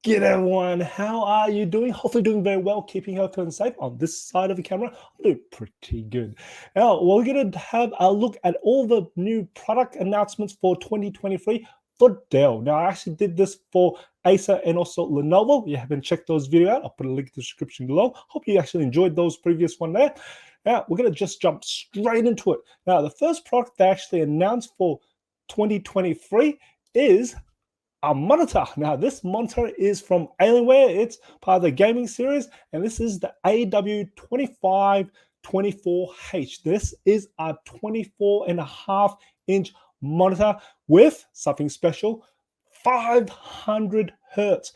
Good everyone, how are you doing? Hopefully doing very well, keeping healthy and safe. On this side of the camera, I'm doing pretty good. Now, we're going to have a look at all the new product announcements for 2023 for Dell. Now, I actually did this for Acer and also Lenovo. If you haven't checked those videos out, I'll put a link in the description below. Hope you actually enjoyed those previous one there. Now, we're going to just jump straight into it. Now, the first product they actually announced for 2023 is a monitor. Now, this monitor is from Alienware. It's part of the gaming series, and this is the AW2524H. This is a 24.5-inch monitor with something special, 500 hertz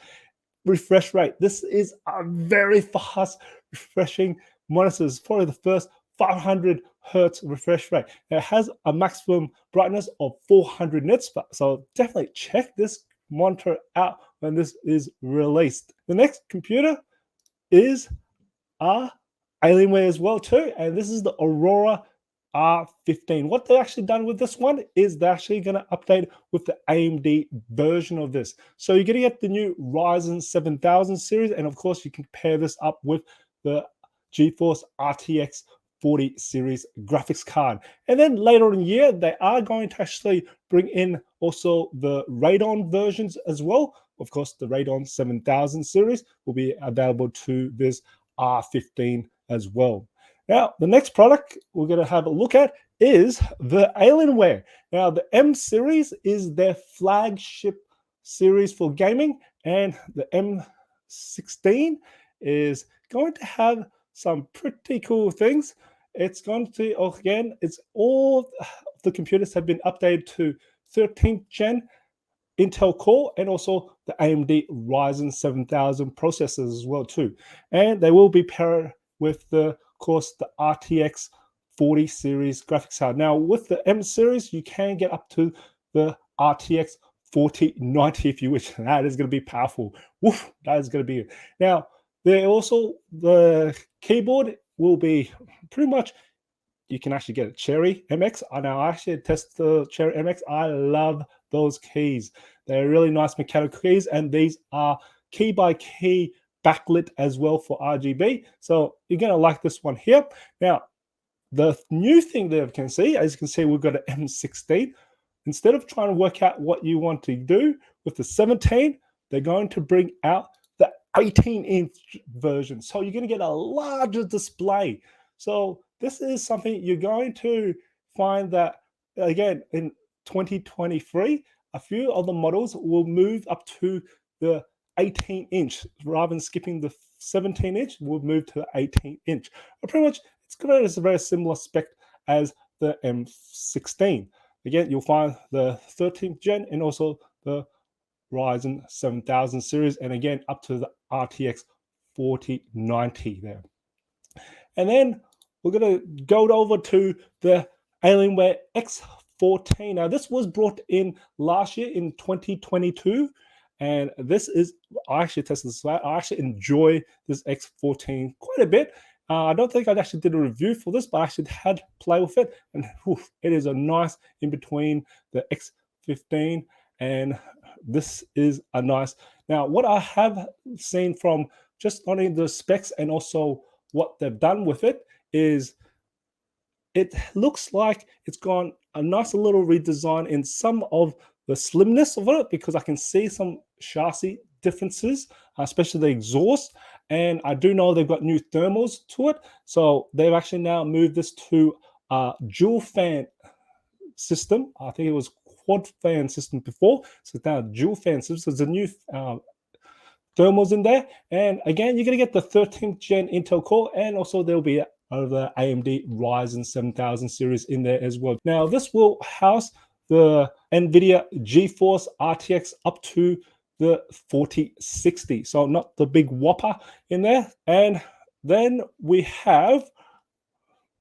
refresh rate. This is a very fast refreshing monitor. It's probably the first 500 hertz refresh rate. It has a maximum brightness of 400 nits, so definitely check this monitor out when this is released. The next computer is Alienware as well too, and this is the Aurora R15. What they've actually done with this one is they're actually going to update with the AMD version of this. So you're going to get the new Ryzen 7000 series, and of course you can pair this up with the GeForce RTX 40 series graphics card. And then later in the year, they are going to actually bring in also the Radeon versions as well. Of course, the Radeon 7000 series will be available to this R15 as well. Now, the next product we're going to have a look at is the Alienware. Now, the M series is their flagship series for gaming, and the M16 is going to have some pretty cool things. It's going to, again, it's all the computers have been updated to 13th gen Intel Core and also the AMD Ryzen 7000 processors as well too. And they will be paired with the, of course, the RTX 40 series graphics card. Now with the M series, you can get up to the RTX 4090 if you wish. That is going to be powerful. Woof, that is going to be it. Now, they also, the keyboard will be pretty much, you can actually get a Cherry MX. I know I actually test the Cherry MX. I love those keys. They're really nice mechanical keys, and these are key by key backlit as well for RGB. So you're going to like this one here. Now, the new thing that you can see, as you can see, we've got an M16. Instead of trying to work out what you want to do with the 17, they're going to bring out the 18-inch version. So you're going to get a larger display. So this is something you're going to find that, again, in 2023, a few of the models will move up to the 18-inch. Rather than skipping the 17-inch, we'll move to the 18-inch. But pretty much, it's a very similar spec as the M16. Again, you'll find the 13th gen and also the Ryzen 7000 series, and again up to the RTX 4090 there. And then we're going to go over to the Alienware X14. Now this was brought in last year in 2022, and this is, I actually tested this out. I actually enjoy this X14 quite a bit. I don't think I actually did a review for this, but I actually had play with it, and it is a nice in between the X15 and this is a nice. Now, what I have seen from just only the specs and also what they've done with it is it looks like it's gone a nice little redesign in some of the slimness of it, because I can see some chassis differences, especially the exhaust. And I do know they've got new thermals to it. So they've actually now moved this to a dual fan system. I think it was quad fan system before. So it's now a dual fan system. So there's a new thermals in there. And again, you're going to get the 13th gen Intel Core, and also there'll be the AMD Ryzen 7000 series in there as well. Now, this will house the NVIDIA GeForce RTX up to the 4060, so not the big whopper in there. And then we have,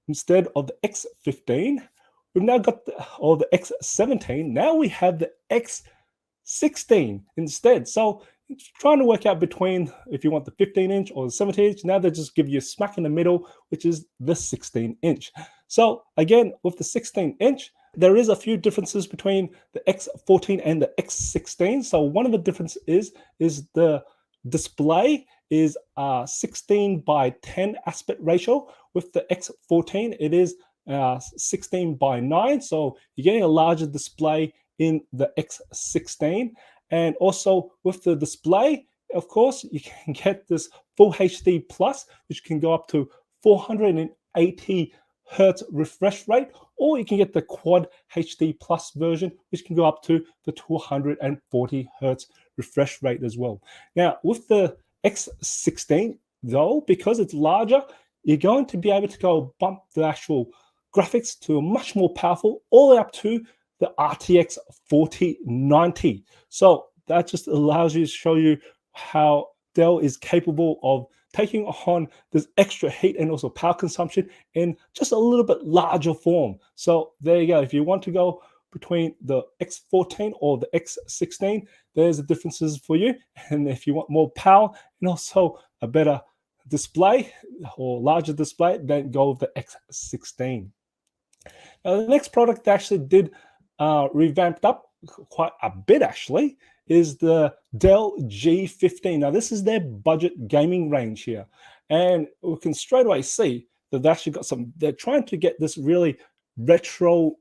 instead of the X15, we've now got the X17. Now we have the X16 instead. So it's trying to work out between if you want the 15-inch or the 17-inch. Now they just give you a smack in the middle, which is the 16-inch. So again, with the 16-inch, there is a few differences between the X14 and the X16. So one of the differences is the display is 16 by 10 aspect ratio. With the X14, it is 16 by 9. So you're getting a larger display in the X16. And also with the display, of course, you can get this full HD plus, which can go up to 480 hertz refresh rate, or you can get the quad HD plus version, which can go up to the 240 hertz refresh rate as well. Now, with the X16, though, because it's larger, you're going to be able to go bump the actual graphics to a much more powerful, all the way up to the RTX 4090. So that just allows you to show you how Dell is capable of taking on this extra heat and also power consumption in just a little bit larger form. So there you go. If you want to go between the X14 or the X16, there's the differences for you. And if you want more power and also a better display or larger display, then go with the X16. Now, the next product that actually did revamped up quite a bit actually is the Dell G15. Now, this is their budget gaming range here. And we can straight away see that they've actually got some, they're trying to get this really retro,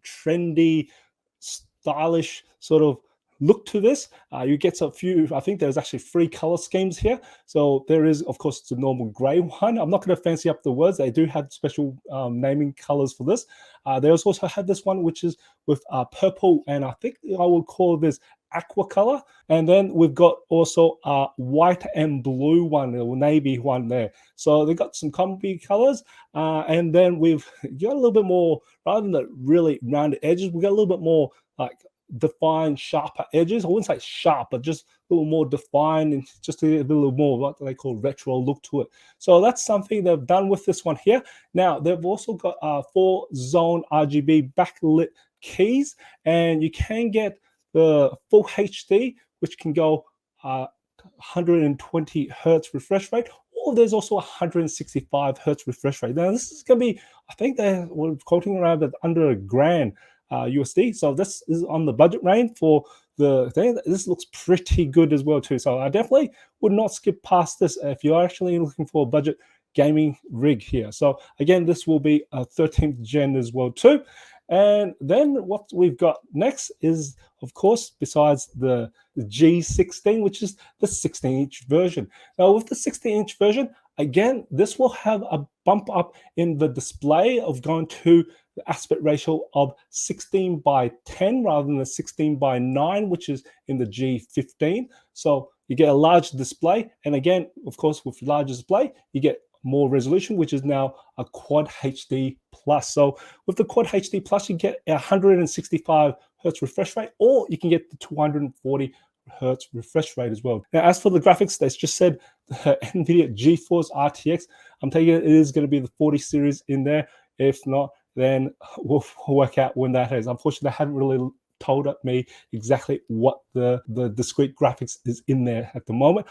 trendy, stylish sort of look to this. You get a few, I think there's actually 3 color schemes here. So there is, of course, the normal gray one. I'm not going to fancy up the words. They do have special naming colors for this. They also have this one, which is with purple, and I think I would call this aqua color. And then we've got also a white and blue one, or navy one there. So they've got some combi colors. And then we've got a little bit more, rather than the really rounded edges, we've got a little bit more like defined, sharper edges. I wouldn't say sharp, but just a little more defined and just a little more what they call retro look to it. So that's something they've done with this one here. Now, they've also got 4-zone RGB backlit keys, and you can get the full HD, which can go 120 hertz refresh rate, or there's also 165 hertz refresh rate. Now, this is going to be, I think we're quoting around under $1,000 USD. So this is on the budget range for the thing. This looks pretty good as well too. So I definitely would not skip past this if you're actually looking for a budget gaming rig here. So again, this will be a 13th gen as well too. And then what we've got next is, of course, besides the G16, which is the 16-inch version. Now, with the 16-inch version, again, this will have a bump up in the display of going to the aspect ratio of 16 by 10 rather than the 16 by 9, which is in the G15. So you get a large display. And again, of course, with larger display, you get more resolution, which is now a quad HD plus. So with the quad HD plus, you get 165 hertz refresh rate, or you can get the 240 hertz refresh rate as well. Now, as for the graphics, they just said the NVIDIA GeForce RTX. I'm taking it is going to be the 40 series in there. If not, then we'll work out when that is. Unfortunately, they haven't really told me exactly what the discrete graphics is in there at the moment.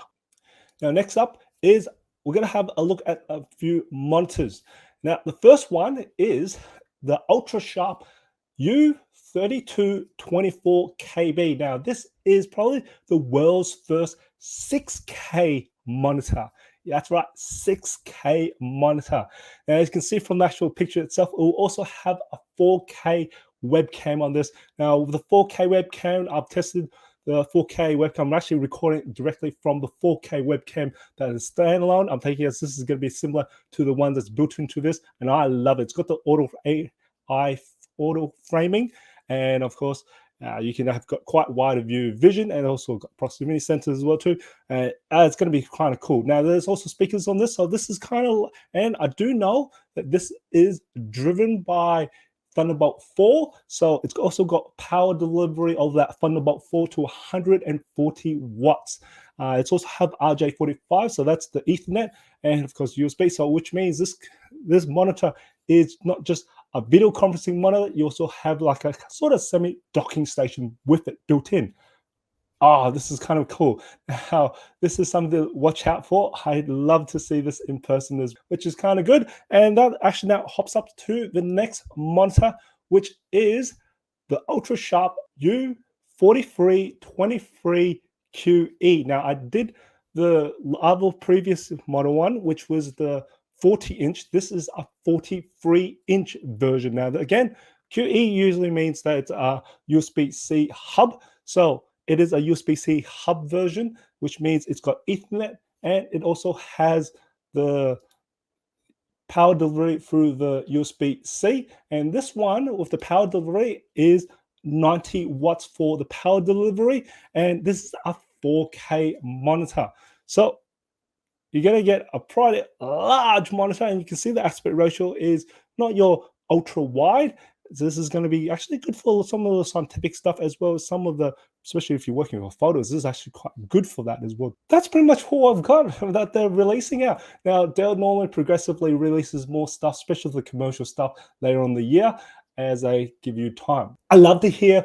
Now, next up is we're going to have a look at a few monitors. Now, the first one is the Ultrasharp U3224KB. Now, this is probably the world's first 6K monitor. Yeah, that's right, 6K monitor. Now, as you can see from the actual picture itself, it will also have a 4K webcam on this. Now, with the 4K webcam, I've tested the 4K webcam. I'm actually recording directly from the 4K webcam that is standalone. I'm thinking this is going to be similar to the one that's built into this, and I love it. It's got the auto framing, and of course, you can have got quite wide view vision, and also got proximity sensors as well too. It's going to be kind of cool. Now, there's also speakers on this, so this is kind of, and I do know that this is driven by Thunderbolt 4, so it's also got power delivery of that Thunderbolt 4 to 140 watts. It's also have RJ45, so that's the Ethernet, and of course USB. So which means this monitor is not just a video conferencing monitor. You also have like a sort of semi docking station with it built in. This is kind of cool. Now, this is something to watch out for. I'd love to see this in person, which is kind of good. And that actually now hops up to the next monitor, which is the Ultrasharp U4323QE. Now, I did the other previous model one, which was the 40-inch. This is a 43-inch version. Now, again, QE usually means that it's a USB-C hub. So it is a USB-C hub version, which means it's got Ethernet, and it also has the power delivery through the USB-C. And this one with the power delivery is 90 watts for the power delivery. And this is a 4K monitor. So you're going to get a pretty large monitor, and you can see the aspect ratio is not your ultra wide. This is going to be actually good for some of the scientific stuff, as well as some of the, especially if you're working with photos, this is actually quite good for that as well. That's pretty much all I've got that they're releasing out. Now, Dell normally progressively releases more stuff, especially the commercial stuff later on the year as they give you time. I love to hear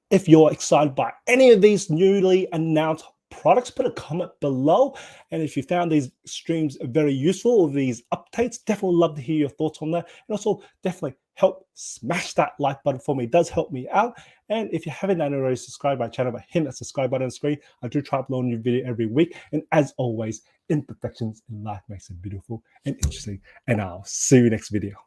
if you're excited by any of these newly announced products. Put a comment below, and if you found these streams very useful, or these updates, definitely love to hear your thoughts on that. And also definitely help smash that like button for me. It does help me out. And if you haven't already subscribed to my channel, by hitting that subscribe button on the screen, I do try to upload a new video every week. And as always, imperfections in life makes it beautiful and interesting. And I'll see you next video.